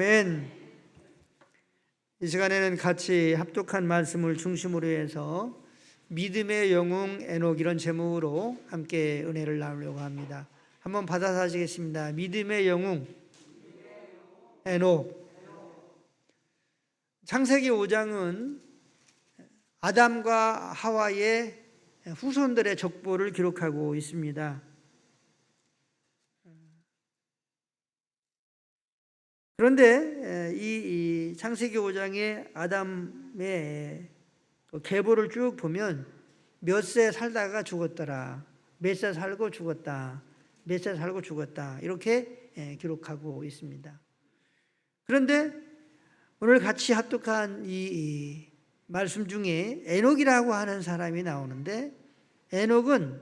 아멘. 이 시간에는 같이 합독한 말씀을 중심으로 해서 믿음의 영웅 에녹 이런 제목으로 함께 은혜를 나누려고 합니다. 한번 받아서 하시겠습니다. 믿음의 영웅 에녹. 창세기 5장은 아담과 하와의 후손들의 족보를 기록하고 있습니다. 그런데 이 창세기 5장의 아담의 계보를 쭉 보면 몇 세 살다가 죽었더라, 몇 세 살고 죽었다, 몇 세 살고 죽었다 이렇게 기록하고 있습니다. 그런데 오늘 같이 합독한 이 말씀 중에 에녹이라고 하는 사람이 나오는데, 에녹은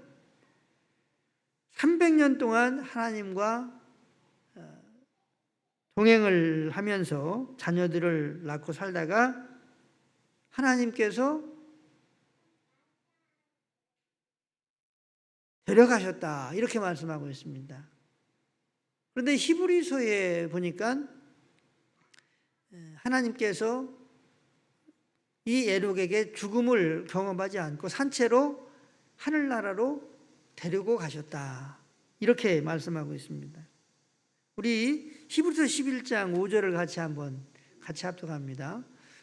300년 동안 하나님과 동행을 하면서 자녀들을 낳고 살다가 하나님께서 데려가셨다 이렇게 말씀하고 있습니다. 그런데 히브리서에 보니까 하나님께서 이 에녹에게 죽음을 경험하지 않고 산채로 하늘나라로 데리고 가셨다 이렇게 말씀하고 있습니다. 우리 히브리서 11장 5절을 같이 합독합니다.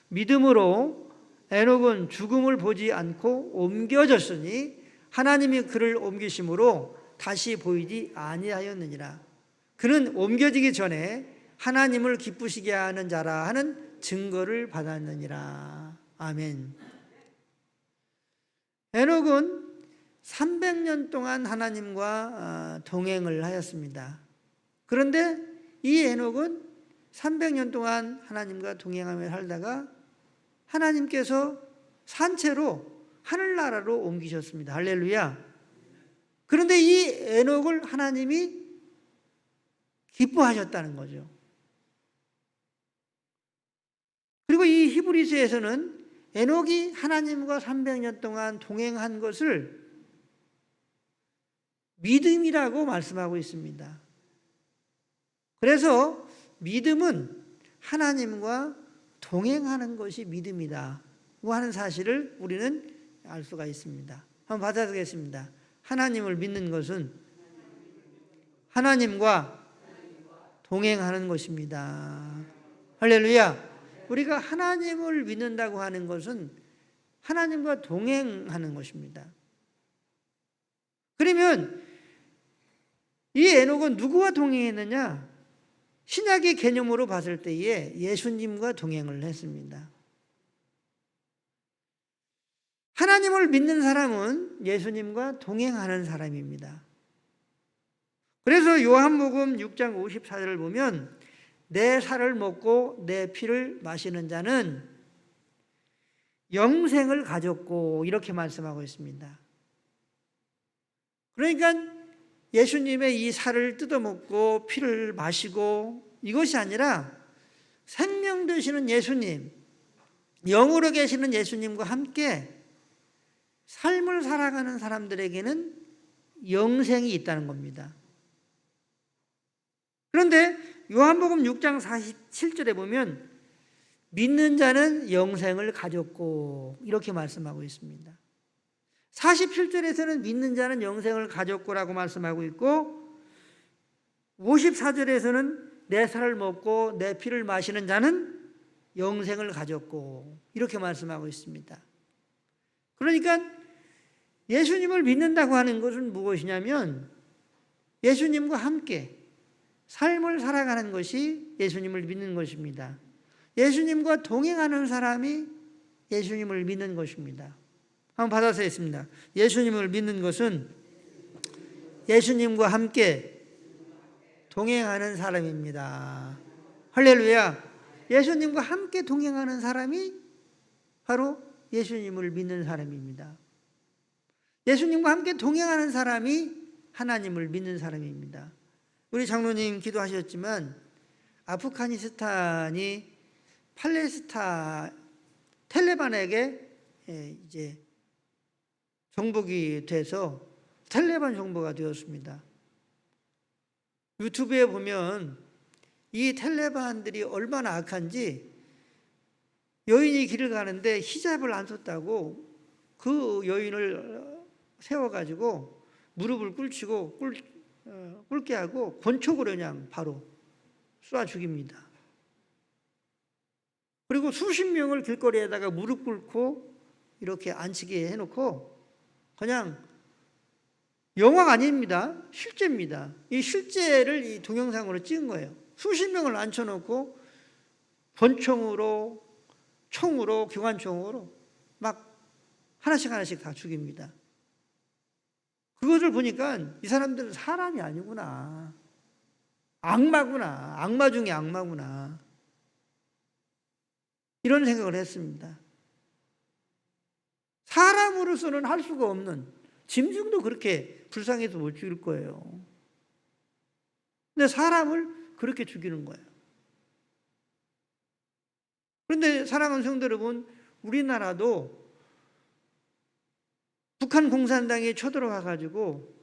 믿음으로 에녹은 죽음을 보지 않고 옮겨졌으니 하나님이 그를 옮기심으로 다시 보이지 아니하였느니라. 그는 옮겨지기 전에 하나님을 기쁘시게 하는 자라 하는 증거를 받았느니라. 아멘. 에녹은 300년 동안 하나님과 동행을 하였습니다. 그런데 이 에녹은 300년 동안 하나님과 동행하며 살다가 하나님께서 산채로 하늘나라로 옮기셨습니다. 할렐루야. 그런데 이 에녹을 하나님이 기뻐하셨다는 거죠. 그리고 이 히브리서에서는 에녹이 하나님과 300년 동안 동행한 것을 믿음이라고 말씀하고 있습니다. 그래서 믿음은 하나님과 동행하는 것이 믿음이다 하는 사실을 우리는 알 수가 있습니다. 한번 받아보겠습니다. 하나님을 믿는 것은 하나님과 동행하는 것입니다. 할렐루야. 우리가 하나님을 믿는다고 하는 것은 하나님과 동행하는 것입니다. 그러면 이 에녹은 누구와 동행했느냐? 신약의 개념으로 봤을 때에 예수님과 동행을 했습니다. 하나님을 믿는 사람은 예수님과 동행하는 사람입니다. 그래서 요한복음 6장 54절을 보면 내 살을 먹고 내 피를 마시는 자는 영생을 가졌고 이렇게 말씀하고 있습니다. 그러니까 예수님의 이 살을 뜯어먹고 피를 마시고 이것이 아니라 생명 되시는 예수님, 영으로 계시는 예수님과 함께 삶을 살아가는 사람들에게는 영생이 있다는 겁니다. 그런데 요한복음 6장 47절에 보면 믿는 자는 영생을 가졌고 이렇게 말씀하고 있습니다. 47절에서는 믿는 자는 영생을 가졌고라고 말씀하고 있고 54절에서는 내 살을 먹고 내 피를 마시는 자는 영생을 가졌고 이렇게 말씀하고 있습니다. 그러니까 예수님을 믿는다고 하는 것은 무엇이냐면 예수님과 함께 삶을 살아가는 것이 예수님을 믿는 것입니다. 예수님과 동행하는 사람이 예수님을 믿는 것입니다. 한번 받아서 했습니다. 예수님을 믿는 것은 예수님과 함께 동행하는 사람입니다. 할렐루야. 예수님과 함께 동행하는 사람이 바로 예수님을 믿는 사람입니다. 예수님과 함께 동행하는 사람이 하나님을 믿는 사람입니다. 우리 장로님 기도하셨지만 아프가니스탄이 팔레스타인 텔레반에게 이제 정복이 돼서 텔레반 정부가 되었습니다. 유튜브에 보면 이 텔레반들이 얼마나 악한지, 여인이 길을 가는데 히잡을 안 썼다고 그 여인을 세워가지고 무릎을 꿇치고 꿇게 하고 권총으로 그냥 바로 쏴 죽입니다. 그리고 수십 명을 길거리에다가 무릎 꿇고 이렇게 앉히게 해놓고, 그냥 영화가 아닙니다. 실제입니다. 이 실제를 이 동영상으로 찍은 거예요. 수십 명을 앉혀놓고 권총으로, 총으로, 기관총으로 막 하나씩 다 죽입니다. 그것을 보니까 이 사람들은 사람이 아니구나. 악마구나. 악마 중에 악마구나. 이런 생각을 했습니다. 사람으로서는 할 수가 없는, 짐승도 그렇게 불쌍해서 못 죽일 거예요. 근데 사람을 그렇게 죽이는 거예요. 그런데 사랑하는 성도 여러분, 우리나라도 북한 공산당이 쳐들어와 가지고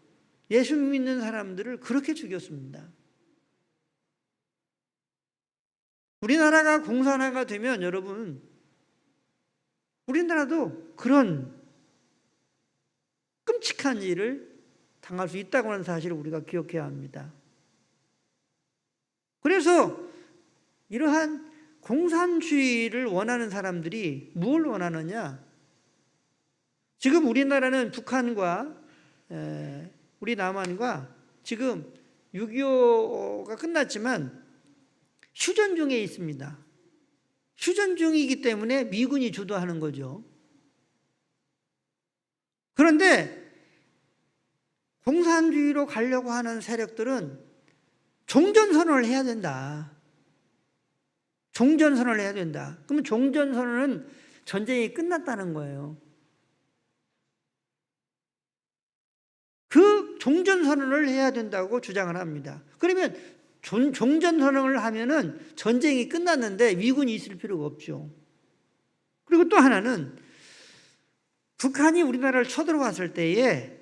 예수 믿는 사람들을 그렇게 죽였습니다. 우리나라가 공산화가 되면 여러분, 우리나라도 그런 끔찍한 일을 당할 수 있다고 하는 사실을 우리가 기억해야 합니다. 그래서 이러한 공산주의를 원하는 사람들이 뭘 원하느냐? 지금 우리나라는 북한과 우리 남한과 지금 6.25가 끝났지만 휴전 중에 있습니다. 휴전 중이기 때문에 미군이 주도하는 거죠. 그런데 공산주의로 가려고 하는 세력들은 종전선언을 해야 된다. 종전선언을 해야 된다. 그러면 종전선언은 전쟁이 끝났다는 거예요. 그 종전선언을 해야 된다고 주장을 합니다. 그러면 종전선언을 하면은 전쟁이 끝났는데 미군이 있을 필요가 없죠. 그리고 또 하나는 북한이 우리나라를 쳐들어왔을 때에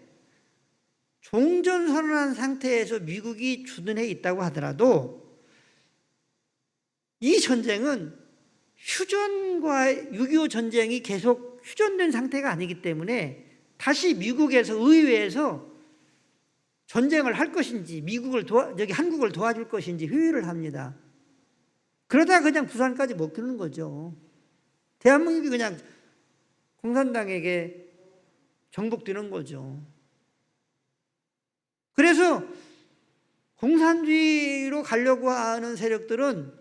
종전선언한 상태에서 미국이 주둔해 있다고 하더라도 이 전쟁은 휴전과 6.25 전쟁이 계속 휴전된 상태가 아니기 때문에 다시 미국에서 의회에서 전쟁을 할 것인지 한국을 도와줄 것인지 회의를 합니다. 그러다가 그냥 부산까지 먹히는 거죠. 대한민국이 그냥 공산당에게 정복되는 거죠. 그래서 공산주의로 가려고 하는 세력들은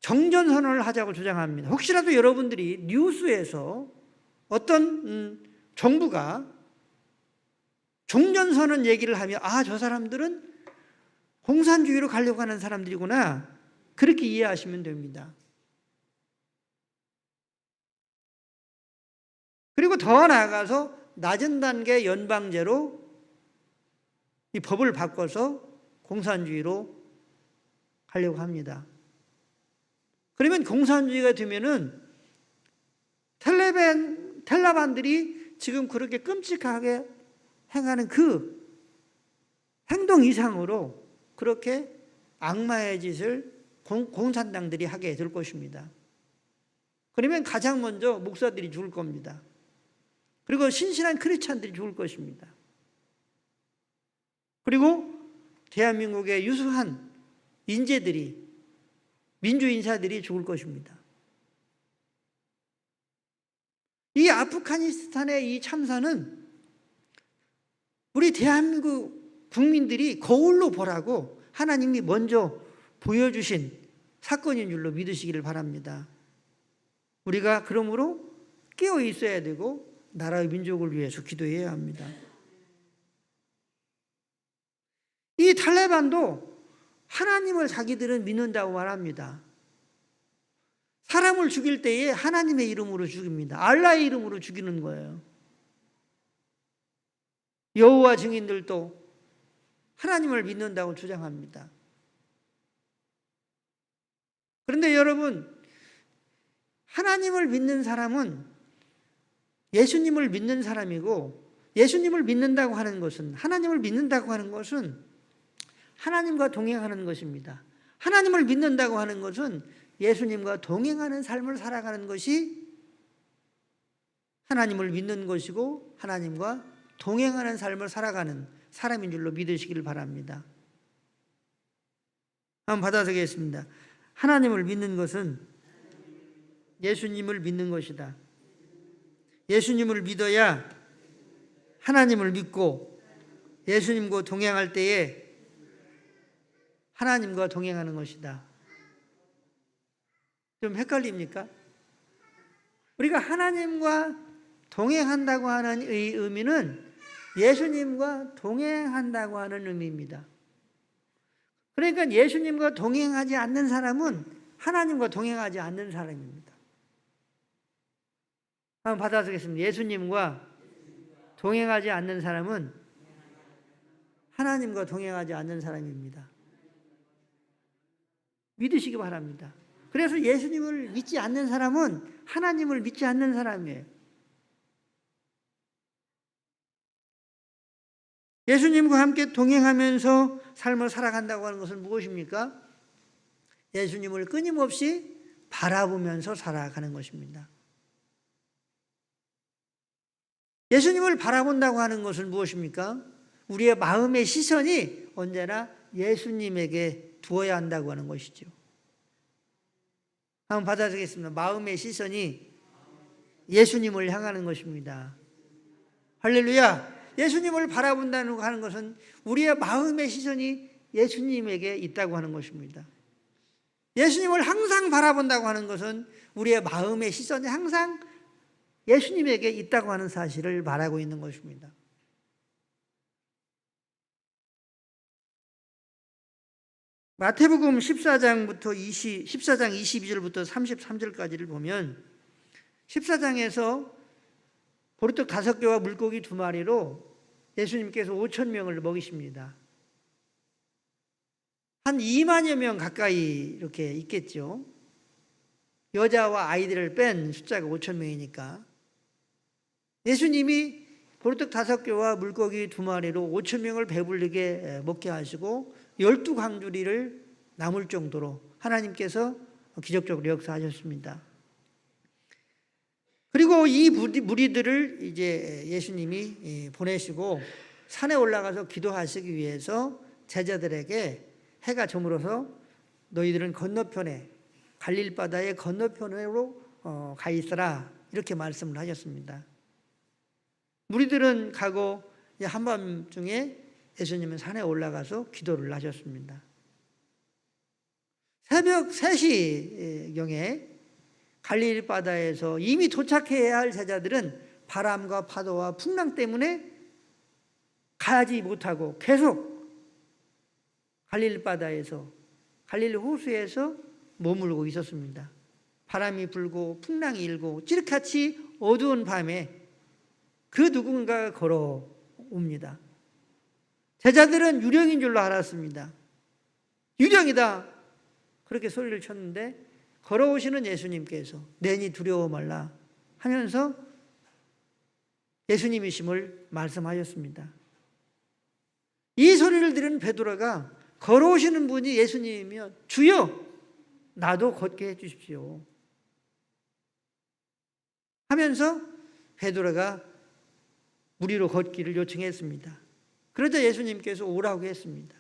정전선언을 하자고 주장합니다. 혹시라도 여러분들이 뉴스에서 어떤 정부가 종전선언 얘기를 하면 저 사람들은 공산주의로 가려고 하는 사람들이구나, 그렇게 이해하시면 됩니다. 그리고 더 나아가서 낮은 단계 연방제로 이 법을 바꿔서 공산주의로 가려고 합니다. 그러면 공산주의가 되면은 텔레반들이 지금 그렇게 끔찍하게 행하는 그 행동 이상으로 그렇게 악마의 짓을 공산당들이 하게 될 것입니다. 그러면 가장 먼저 목사들이 죽을 겁니다. 그리고 신실한 크리스찬들이 죽을 것입니다. 그리고 대한민국의 유수한 인재들이, 민주인사들이 죽을 것입니다. 이 아프가니스탄의 이 참사는 우리 대한민국 국민들이 거울로 보라고 하나님이 먼저 보여주신 사건인 줄로 믿으시기를 바랍니다. 우리가 그러므로 깨어 있어야 되고 나라의 민족을 위해서 기도해야 합니다. 이 탈레반도 하나님을 자기들은 믿는다고 말합니다. 사람을 죽일 때에 하나님의 이름으로 죽입니다. 알라의 이름으로 죽이는 거예요. 여호와 증인들도 하나님을 믿는다고 주장합니다. 그런데 여러분, 하나님을 믿는 사람은 예수님을 믿는 사람이고, 예수님을 믿는다고 하는 것은, 하나님을 믿는다고 하는 것은 하나님과 동행하는 것입니다. 하나님을 믿는다고 하는 것은 예수님과 동행하는 삶을 살아가는 것이 하나님을 믿는 것이고 하나님과 동행하는 삶을 살아가는 사람인 줄로 믿으시기를 바랍니다. 한번 받아서겠습니다. 하나님을 믿는 것은 예수님을 믿는 것이다. 예수님을 믿어야 하나님을 믿고 예수님과 동행할 때에 하나님과 동행하는 것이다. 좀 헷갈립니까? 우리가 하나님과 동행한다고 하는 이 의미는 예수님과 동행한다고 하는 의미입니다. 그러니까 예수님과 동행하지 않는 사람은 하나님과 동행하지 않는 사람입니다. 한번 받아보겠습니다. 예수님과 동행하지 않는 사람은 하나님과 동행하지 않는 사람입니다. 믿으시기 바랍니다. 그래서 예수님을 믿지 않는 사람은 하나님을 믿지 않는 사람이에요. 예수님과 함께 동행하면서 삶을 살아간다고 하는 것은 무엇입니까? 예수님을 끊임없이 바라보면서 살아가는 것입니다. 예수님을 바라본다고 하는 것은 무엇입니까? 우리의 마음의 시선이 언제나 예수님에게 두어야 한다고 하는 것이죠. 한번 받아주겠습니다. 마음의 시선이 예수님을 향하는 것입니다. 할렐루야! 예수님을 바라본다는 하는 것은 우리의 마음의 시선이 예수님에게 있다고 하는 것입니다. 예수님을 항상 바라본다고 하는 것은 우리의 마음의 시선이 항상 예수님에게 있다고 하는 사실을 말하고 있는 것입니다. 마태복음 14장 22절부터 33절까지를 보면 14장에서 보리떡 5개와 물고기 2마리로 예수님께서 5,000명을 먹이십니다. 한 2만여 명 가까이 이렇게 있겠죠. 여자와 아이들을 뺀 숫자가 5,000명이니까 예수님이 보리떡 5개와 물고기 2마리로 5,000명을 배불리게 먹게 하시고 12광주리를 남을 정도로 하나님께서 기적적으로 역사하셨습니다. 그리고 이 무리들을 이제 예수님이 보내시고 산에 올라가서 기도하시기 위해서 제자들에게 해가 저물어서 너희들은 건너편에 갈릴리 바다의 건너편으로 가 있어라 이렇게 말씀을 하셨습니다. 무리들은 가고 한밤중에 예수님은 산에 올라가서 기도를 하셨습니다. 새벽 3시경에 갈릴리 바다에서 이미 도착해야 할 제자들은 바람과 파도와 풍랑 때문에 가지 못하고 계속 갈릴리 바다에서 갈릴리 호수에서 머물고 있었습니다. 바람이 불고 풍랑이 일고 찌릿같이 어두운 밤에 그 누군가가 걸어옵니다. 제자들은 유령인 줄로 알았습니다. 유령이다 그렇게 소리를 쳤는데 걸어오시는 예수님께서 내니 두려워 말라 하면서 예수님이심을 말씀하셨습니다. 이 소리를 들은 베드로가 걸어오시는 분이 예수님이면 주여 나도 걷게 해주십시오 하면서 베드로가 무리로 걷기를 요청했습니다. 그러자 예수님께서 오라고 했습니다.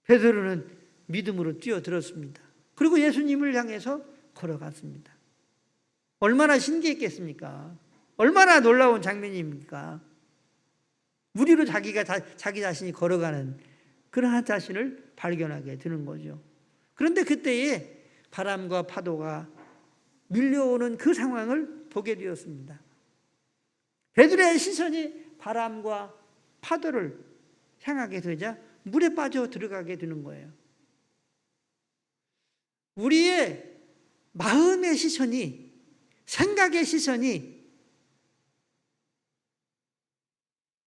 베드로는 믿음으로 뛰어들었습니다. 그리고 예수님을 향해서 걸어갔습니다. 얼마나 신기했겠습니까? 얼마나 놀라운 장면입니까? 무리로 자기 자신이 걸어가는 그러한 자신을 발견하게 되는 거죠. 그런데 그때에 바람과 파도가 밀려오는 그 상황을 보게 되었습니다. 베드로의 시선이 바람과 파도를 향하게 되자 물에 빠져 들어가게 되는 거예요. 우리의 마음의 시선이, 생각의 시선이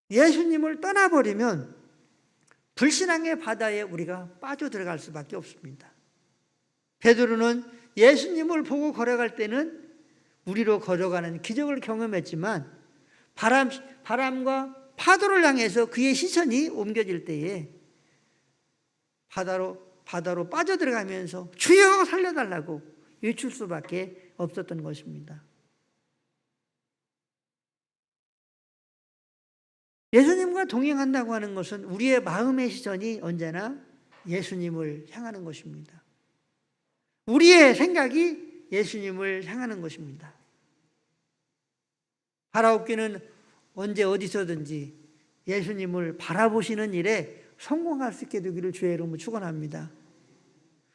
예수님을 떠나버리면 불신앙의 바다에 우리가 빠져 들어갈 수밖에 없습니다. 베드로는 예수님을 보고 걸어갈 때는 무리로 걸어가는 기적을 경험했지만 바람과 파도를 향해서 그의 시선이 옮겨질 때에 바다로 빠져들어가면서 주여 살려달라고 외칠 수밖에 없었던 것입니다. 예수님과 동행한다고 하는 것은 우리의 마음의 시선이 언제나 예수님을 향하는 것입니다. 우리의 생각이 예수님을 향하는 것입니다. 바라옵기는 언제 어디서든지 예수님을 바라보시는 일에 성공할 수 있게 되기를 주의 이름으로 축원합니다.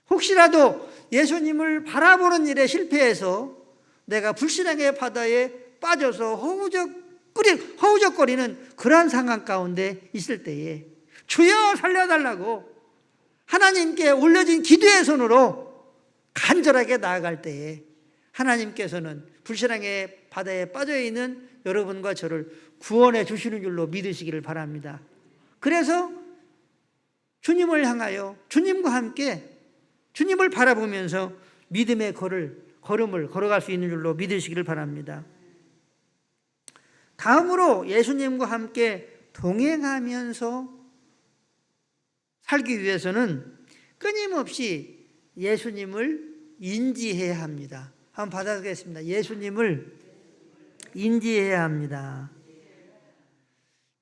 혹시라도 예수님을 바라보는 일에 실패해서 내가 불신앙의 바다에 빠져서 허우적거리는 그러한 상황 가운데 있을 때에 주여 살려달라고 하나님께 올려진 기도의 손으로 간절하게 나아갈 때에 하나님께서는 불신앙의 바다에 빠져있는 여러분과 저를 구원해 주시는 줄로 믿으시기를 바랍니다. 그래서 주님을 향하여 주님과 함께 주님을 바라보면서 믿음의 걸음을 걸어갈 수 있는 줄로 믿으시기를 바랍니다. 다음으로 예수님과 함께 동행하면서 살기 위해서는 끊임없이 예수님을 인지해야 합니다. 한번 받아보겠습니다. 예수님을 인지해야 합니다.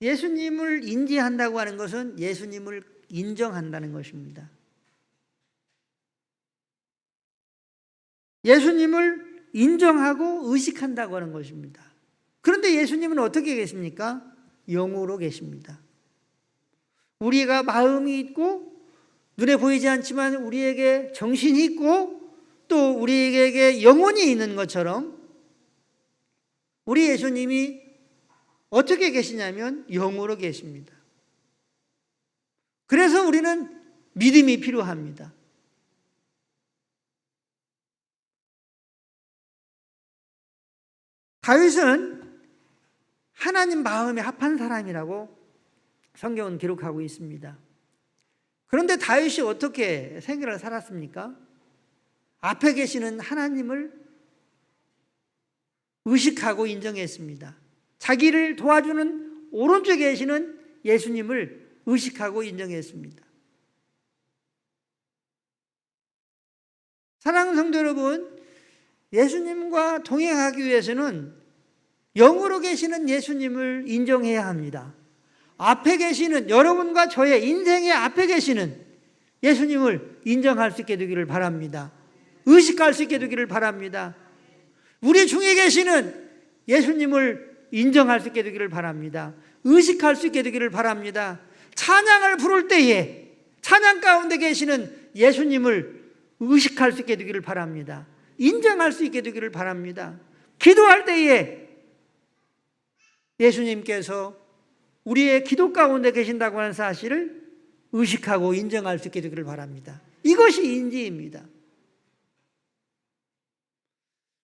예수님을 인지한다고 하는 것은 예수님을 인정한다는 것입니다. 예수님을 인정하고 의식한다고 하는 것입니다. 그런데 예수님은 어떻게 계십니까? 영으로 계십니다. 우리가 마음이 있고 눈에 보이지 않지만 우리에게 정신이 있고 또 우리에게 영혼이 있는 것처럼 우리 예수님이 어떻게 계시냐면 영으로 계십니다. 그래서 우리는 믿음이 필요합니다. 다윗은 하나님 마음에 합한 사람이라고 성경은 기록하고 있습니다. 그런데 다윗이 어떻게 생애를 살았습니까? 앞에 계시는 하나님을 의식하고 인정했습니다. 자기를 도와주는 오른쪽에 계시는 예수님을 의식하고 인정했습니다. 사랑하는 성도 여러분, 예수님과 동행하기 위해서는 영으로 계시는 예수님을 인정해야 합니다. 앞에 계시는 여러분과 저의 인생의 앞에 계시는 예수님을 인정할 수 있게 되기를 바랍니다. 의식할 수 있게 되기를 바랍니다. 우리 중에 계시는 예수님을 인정할 수 있게 되기를 바랍니다. 의식할 수 있게 되기를 바랍니다. 찬양을 부를 때에 찬양 가운데 계시는 예수님을 의식할 수 있게 되기를 바랍니다. 인정할 수 있게 되기를 바랍니다. 기도할 때에 예수님께서 우리의 기도 가운데 계신다고 하는 사실을 의식하고 인정할 수 있게 되기를 바랍니다. 이것이 인지입니다.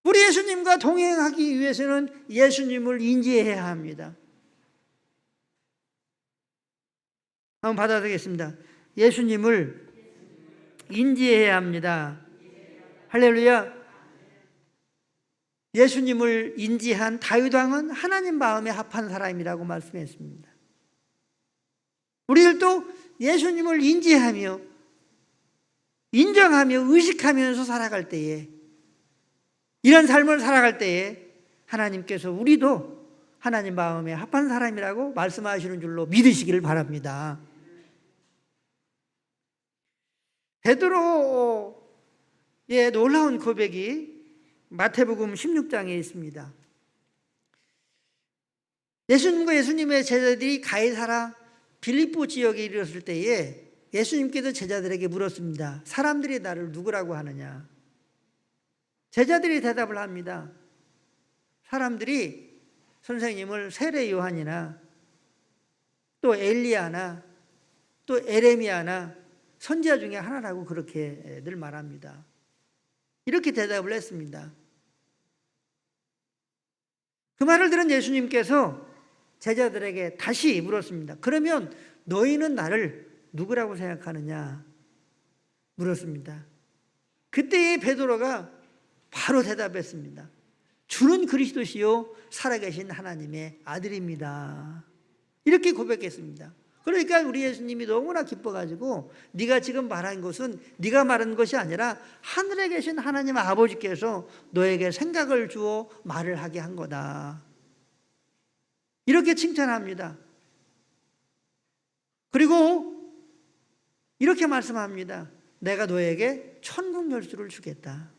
우리 예수님과 동행하기 위해서는 예수님을 인지해야 합니다. 한번 받아들이겠습니다. 예수님을 인지해야 합니다. 할렐루야. 예수님을 인지한 다윗 왕은 하나님 마음에 합한 사람이라고 말씀했습니다. 우리들도 예수님을 인지하며 인정하며 의식하면서 살아갈 때에 이런 삶을 살아갈 때에 하나님께서 우리도 하나님 마음에 합한 사람이라고 말씀하시는 줄로 믿으시기를 바랍니다. 베드로의 놀라운 고백이 마태복음 16장에 있습니다. 예수님과 예수님의 제자들이 가이사라 빌립보 지역에 이르렀을 때에 예수님께서 제자들에게 물었습니다. 사람들이 나를 누구라고 하느냐? 제자들이 대답을 합니다. 사람들이 선생님을 세례 요한이나 또 엘리야나 또 에레미야나 선지자 중에 하나라고 그렇게 늘 말합니다. 이렇게 대답을 했습니다. 그 말을 들은 예수님께서 제자들에게 다시 물었습니다. 그러면 너희는 나를 누구라고 생각하느냐? 물었습니다. 그때의 베드로가 바로 대답했습니다. 주는 그리스도시요 살아계신 하나님의 아들입니다. 이렇게 고백했습니다. 그러니까 우리 예수님이 너무나 기뻐가지고 네가 지금 말한 것은 네가 말한 것이 아니라 하늘에 계신 하나님 아버지께서 너에게 생각을 주어 말을 하게 한 거다. 이렇게 칭찬합니다. 그리고 이렇게 말씀합니다. 내가 너에게 천국 열쇠를 주겠다.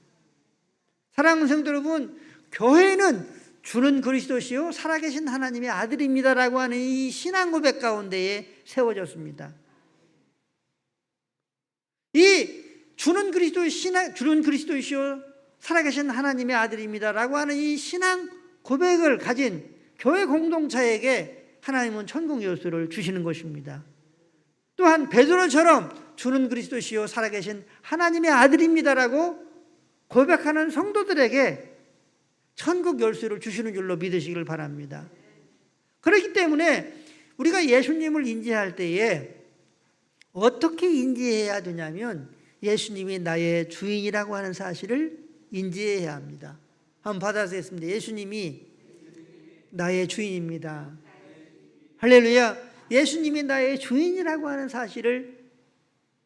사랑하는 성도 여러분, 교회는 주는 그리스도시요 살아계신 하나님의 아들입니다라고 하는 이 신앙 고백 가운데에 세워졌습니다. 이 주는 그리스도시요 살아계신 하나님의 아들입니다라고 하는 이 신앙 고백을 가진 교회 공동체에게 하나님은 천국 열쇠를 주시는 것입니다. 또한 베드로처럼 주는 그리스도시요 살아계신 하나님의 아들입니다라고 고백하는 성도들에게 천국 열쇠를 주시는 줄로 믿으시길 바랍니다. 그렇기 때문에 우리가 예수님을 인지할 때에 어떻게 인지해야 되냐면 예수님이 나의 주인이라고 하는 사실을 인지해야 합니다. 한번 받아보겠습니다. 예수님이 나의 주인입니다. 할렐루야. 예수님이 나의 주인이라고 하는 사실을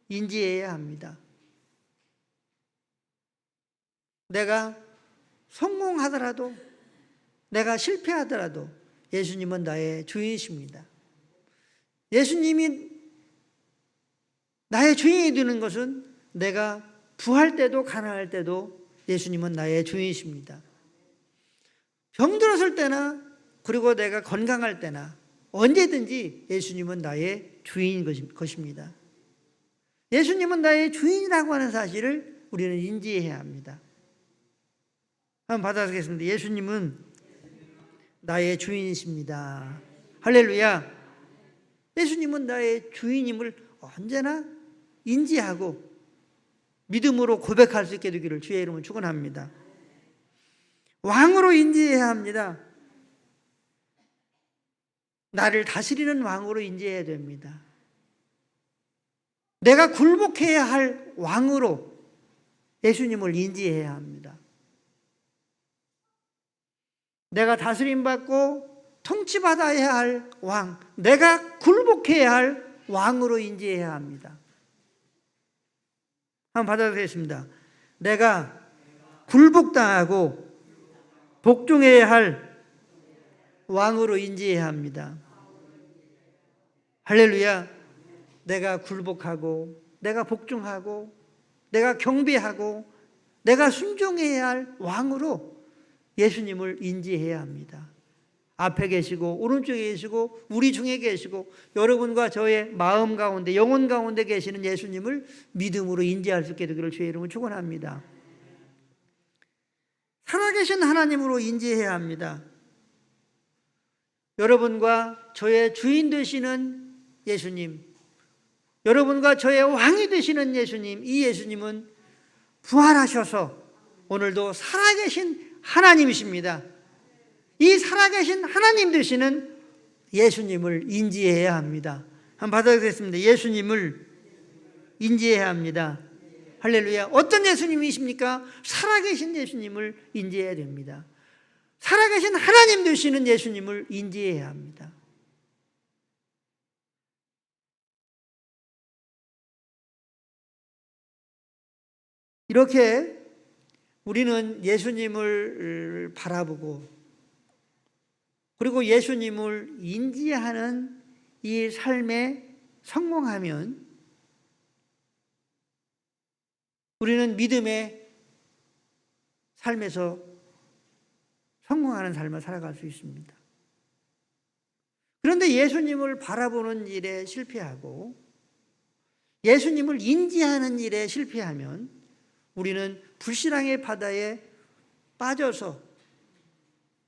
인지해야 합니다. 내가 성공하더라도, 내가 실패하더라도 예수님은 나의 주인이십니다. 예수님이 나의 주인이 되는 것은 내가 부할 때도 가난할 때도 예수님은 나의 주인이십니다. 병들었을 때나 그리고 내가 건강할 때나 언제든지 예수님은 나의 주인인 것입니다. 예수님은 나의 주인이라고 하는 사실을 우리는 인지해야 합니다. 한번 받아보겠습니다. 예수님은 나의 주인이십니다. 할렐루야. 예수님은 나의 주인임을 언제나 인지하고 믿음으로 고백할 수 있게 되기를 주의 이름으로 축원합니다. 왕으로 인지해야 합니다. 나를 다스리는 왕으로 인지해야 됩니다. 내가 굴복해야 할 왕으로 예수님을 인지해야 합니다. 내가 다스림받고 통치받아야 할 왕, 내가 굴복해야 할 왕으로 인지해야 합니다. 한번 받아보겠습니다. 내가 굴복당하고 복종해야 할 왕으로 인지해야 합니다. 할렐루야. 내가 굴복하고 내가 복종하고 내가 경배하고 내가 순종해야 할 왕으로 예수님을 인지해야 합니다. 앞에 계시고 오른쪽에 계시고 우리 중에 계시고 여러분과 저의 마음 가운데 영혼 가운데 계시는 예수님을 믿음으로 인지할 수 있게 되기를 주의 이름으로 축원합니다. 살아계신 하나님으로 인지해야 합니다. 여러분과 저의 주인 되시는 예수님, 여러분과 저의 왕이 되시는 예수님, 이 예수님은 부활하셔서 오늘도 살아계신 하나님이십니다. 이 살아계신 하나님 되시는 예수님을 인지해야 합니다. 한번 받아보겠습니다. 예수님을 인지해야 합니다. 할렐루야. 어떤 예수님이십니까? 살아계신 예수님을 인지해야 됩니다. 살아계신 하나님 되시는 예수님을 인지해야 합니다. 이렇게 우리는 예수님을 바라보고 그리고 예수님을 인지하는 이 삶에 성공하면 우리는 믿음의 삶에서 성공하는 삶을 살아갈 수 있습니다. 그런데 예수님을 바라보는 일에 실패하고 예수님을 인지하는 일에 실패하면 우리는 불신앙의 바다에 빠져서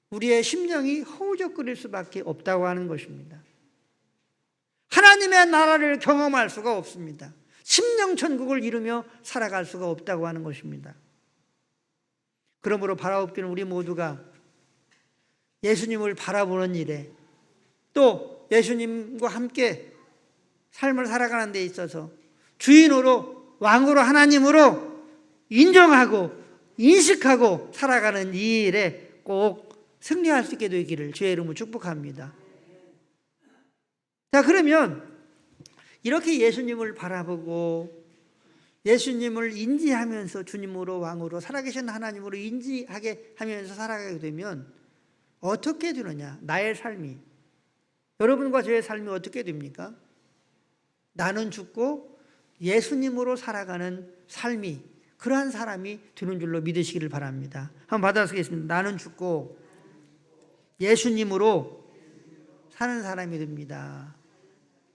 우리의 심령이 허우적거릴 수밖에 없다고 하는 것입니다. 하나님의 나라를 경험할 수가 없습니다. 심령천국을 이루며 살아갈 수가 없다고 하는 것입니다. 그러므로 바라옵기는 우리 모두가 예수님을 바라보는 일에 또 예수님과 함께 삶을 살아가는 데 있어서 주인으로 왕으로 하나님으로 인정하고 인식하고 살아가는 이 일에 꼭 승리할 수 있게 되기를 주의 이름으로 축복합니다. 자, 그러면 이렇게 예수님을 바라보고 예수님을 인지하면서 주님으로 왕으로 살아계신 하나님으로 인지하게 하면서 살아가게 되면 어떻게 되느냐? 나의 삶이, 여러분과 저의 삶이 어떻게 됩니까? 나는 죽고 예수님으로 살아가는 삶이, 그러한 사람이 되는 줄로 믿으시기를 바랍니다. 한번 받아쓰겠습니다. 나는 죽고 예수님으로 사는 사람이 됩니다.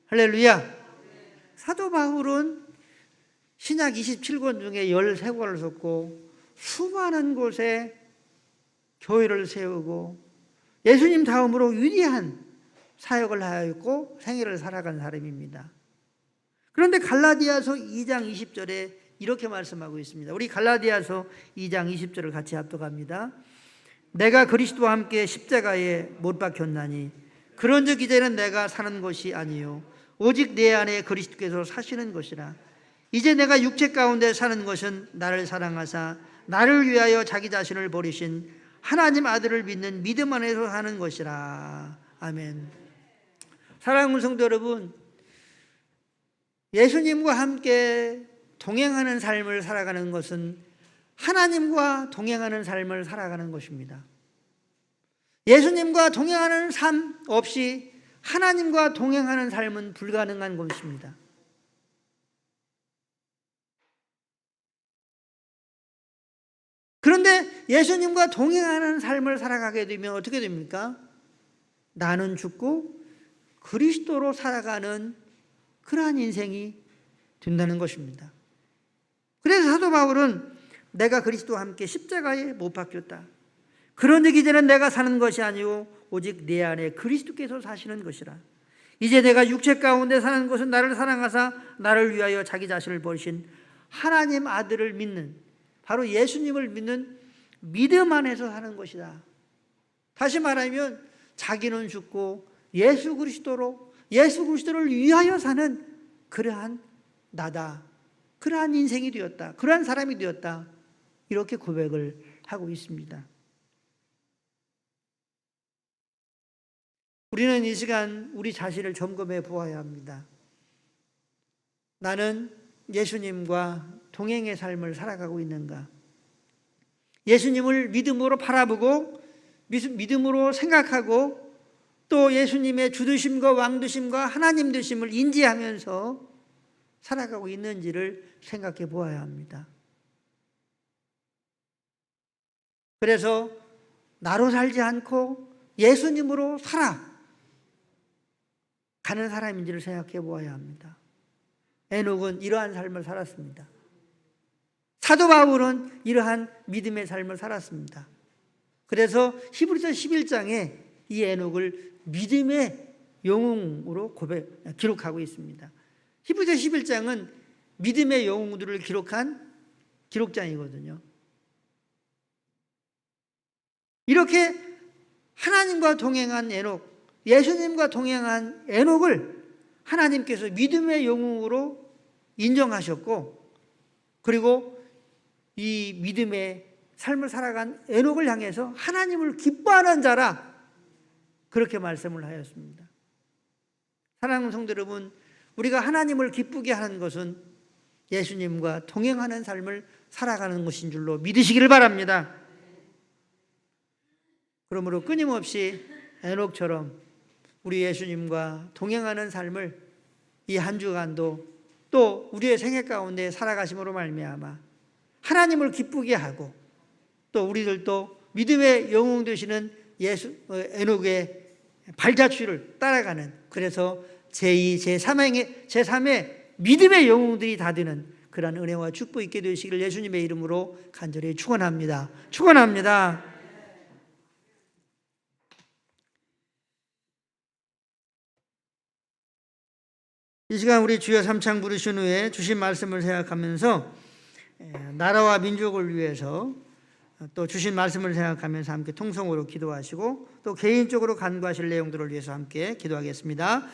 할렐루야. 사도 바울은 신약 27권 중에 13권을 썼고 수많은 곳에 교회를 세우고 예수님 다음으로 위대한 사역을 하였고 생애를 살아간 사람입니다. 그런데 갈라디아서 2장 20절에 이렇게 말씀하고 있습니다. 우리 갈라디아서 2장 20절을 같이 합독합니다. 내가 그리스도와 함께 십자가에 못 박혔나니 그런즉 이제는 내가 사는 것이 아니요 오직 내 안에 그리스도께서 사시는 것이라. 이제 내가 육체 가운데 사는 것은 나를 사랑하사 나를 위하여 자기 자신을 버리신 하나님 아들을 믿는 믿음 안에서 사는 것이라. 아멘. 사랑하는 성도 여러분, 예수님과 함께 동행하는 삶을 살아가는 것은 하나님과 동행하는 삶을 살아가는 것입니다. 예수님과 동행하는 삶 없이 하나님과 동행하는 삶은 불가능한 것입니다. 그런데 예수님과 동행하는 삶을 살아가게 되면 어떻게 됩니까? 나는 죽고 그리스도로 살아가는 그러한 인생이 된다는 것입니다. 그래서 사도 바울은 내가 그리스도와 함께 십자가에 못 박혔다. 그런즉 이제는 내가 사는 것이 아니오 오직 내 안에 그리스도께서 사시는 것이라. 이제 내가 육체 가운데 사는 것은 나를 사랑하사 나를 위하여 자기 자신을 버리신 하나님 아들을 믿는, 바로 예수님을 믿는 믿음 안에서 사는 것이다. 다시 말하면 자기는 죽고 예수 그리스도를 위하여 사는 그러한 나다. 그러한 인생이 되었다. 그러한 사람이 되었다. 이렇게 고백을 하고 있습니다. 우리는 이 시간 우리 자신을 점검해 보아야 합니다. 나는 예수님과 동행의 삶을 살아가고 있는가? 예수님을 믿음으로 바라보고 믿음으로 생각하고 또 예수님의 주되심과 왕되심과 하나님 되심을 인지하면서 살아가고 있는지를 생각해 보아야 합니다. 그래서 나로 살지 않고 예수님으로 살아가는 사람인지를 생각해 보아야 합니다. 에녹은 이러한 삶을 살았습니다. 사도 바울은 이러한 믿음의 삶을 살았습니다. 그래서 히브리서 11장에 이 에녹을 믿음의 영웅으로 기록하고 있습니다. 히브리서 11장은 믿음의 영웅들을 기록한 기록장이거든요. 이렇게 하나님과 동행한 에녹, 예수님과 동행한 에녹을 하나님께서 믿음의 영웅으로 인정하셨고, 그리고 이 믿음의 삶을 살아간 에녹을 향해서 하나님을 기뻐하는 자라, 그렇게 말씀을 하였습니다. 사랑하는 성도 여러분, 우리가 하나님을 기쁘게 하는 것은 예수님과 동행하는 삶을 살아가는 것인 줄로 믿으시기를 바랍니다. 그러므로 끊임없이 에녹처럼 우리 예수님과 동행하는 삶을 이 한 주간도 또 우리의 생애 가운데 살아가심으로 말미암아 하나님을 기쁘게 하고 또 우리들도 믿음의 영웅 되시는 에녹의 발자취를 따라가는, 그래서 제2, 제3의 믿음의 영웅들이 다 되는 그러한 은혜와 축복 있게 되시기를 예수님의 이름으로 간절히 축원합니다. 축원합니다. 이 시간 우리 주여 삼창 부르신 후에 주신 말씀을 생각하면서 나라와 민족을 위해서 또 주신 말씀을 생각하면서 함께 통성으로 기도하시고 또 개인적으로 간구하실 내용들을 위해서 함께 기도하겠습니다.